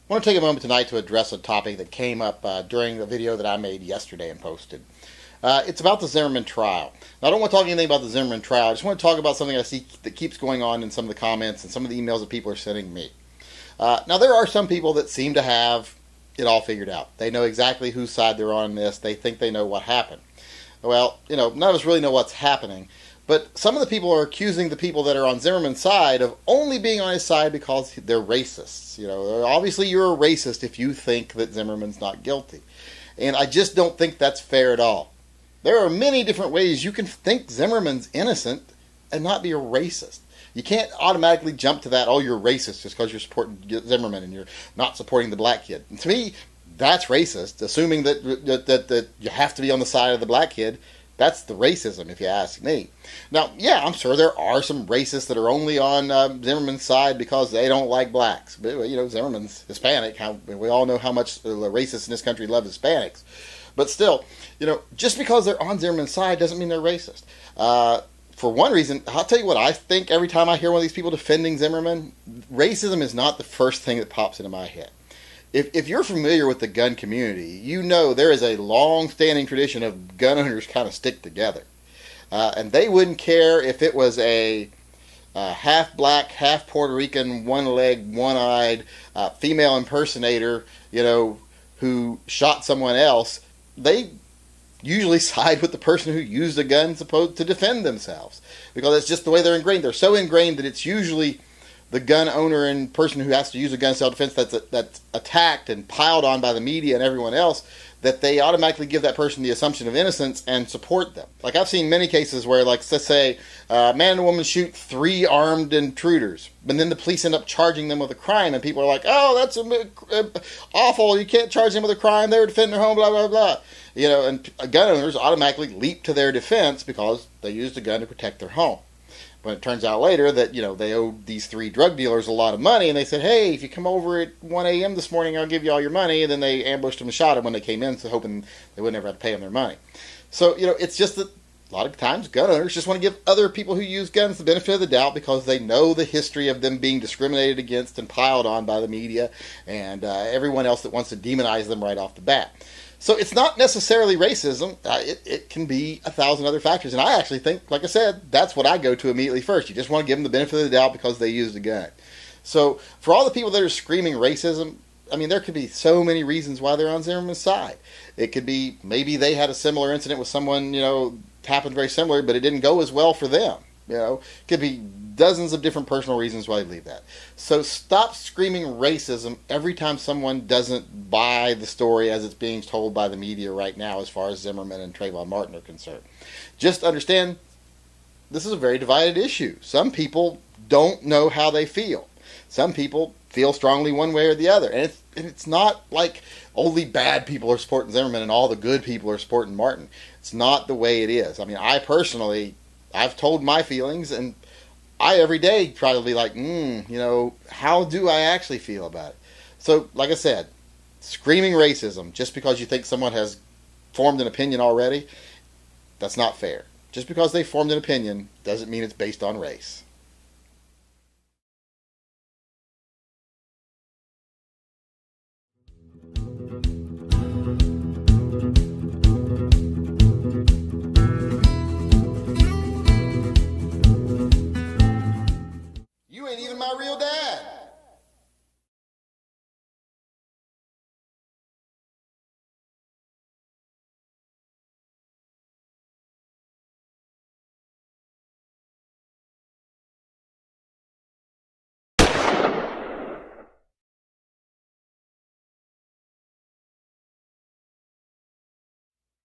I want to take a moment tonight to address a topic that came up during a video that I made yesterday and posted. It's about the Zimmerman trial. Now, I don't want to talk anything about the Zimmerman trial. I just want to talk about something I see that keeps going on in some of the comments and some of the emails that people are sending me. Now, there are some people that seem to have it all figured out. They know exactly whose side they're on in this. They think they know what happened. Well, none of us really know what's happening. But some of the people are accusing the people that are on Zimmerman's side of only being on his side because they're racists. Obviously you're a racist if you think that Zimmerman's not guilty. And I just don't think that's fair at all. There are many different ways you can think Zimmerman's innocent and not be a racist. You can't automatically jump to that, oh, you're racist just because you're supporting Zimmerman and you're not supporting the black kid. And to me, that's racist, assuming that you have to be on the side of the black kid. That's the racism, if you ask me. Now, yeah, I'm sure there are some racists that are only on Zimmerman's side because they don't like blacks. But, Zimmerman's Hispanic. We all know how much the racists in this country love Hispanics. But still, just because they're on Zimmerman's side doesn't mean they're racist. For one reason, I'll tell you what I think every time I hear one of these people defending Zimmerman, racism is not the first thing that pops into my head. If you're familiar with the gun community, you know there is a long-standing tradition of gun owners kind of stick together. And they wouldn't care if it was a half-black, half-Puerto Rican, one-legged, one-eyed female impersonator, who shot someone else. They usually side with the person who used a gun supposed to defend themselves. Because it's just the way they're ingrained. They're so ingrained that it's usually the gun owner and person who has to use a gun self-defense that's attacked and piled on by the media and everyone else, that they automatically give that person the assumption of innocence and support them. Like, I've seen many cases where, like, let's say, a man and a woman shoot 3 armed intruders, but then the police end up charging them with a crime, and people are like, oh, that's awful, you can't charge them with a crime, they were defending their home, blah, blah, blah. And gun owners automatically leap to their defense because they used a gun to protect their home. When it turns out later that, they owed these 3 drug dealers a lot of money, and they said, hey, if you come over at 1 a.m. this morning, I'll give you all your money. And then they ambushed them and shot them when they came in, so hoping they would never have to pay them their money. So, it's just that a lot of times gun owners just want to give other people who use guns the benefit of the doubt because they know the history of them being discriminated against and piled on by the media and everyone else that wants to demonize them right off the bat. So it's not necessarily racism. It can be 1,000 other factors. And I actually think, like I said, that's what I go to immediately first. You just want to give them the benefit of the doubt because they used a gun. So for all the people that are screaming racism, there could be so many reasons why they're on Zimmerman's side. It could be maybe they had a similar incident with someone, happened very similar, but it didn't go as well for them. It could be dozens of different personal reasons why they leave that. So stop screaming racism every time someone doesn't buy the story as it's being told by the media right now as far as Zimmerman and Trayvon Martin are concerned. Just understand this is a very divided issue. Some people don't know how they feel. Some people feel strongly one way or the other. And it's not like only bad people are supporting Zimmerman and all the good people are supporting Martin. It's not the way it is. I personally, I've told my feelings, and I every day try to be like, how do I actually feel about it? So, like I said, screaming racism just because you think someone has formed an opinion already, that's not fair. Just because they formed an opinion doesn't mean it's based on race.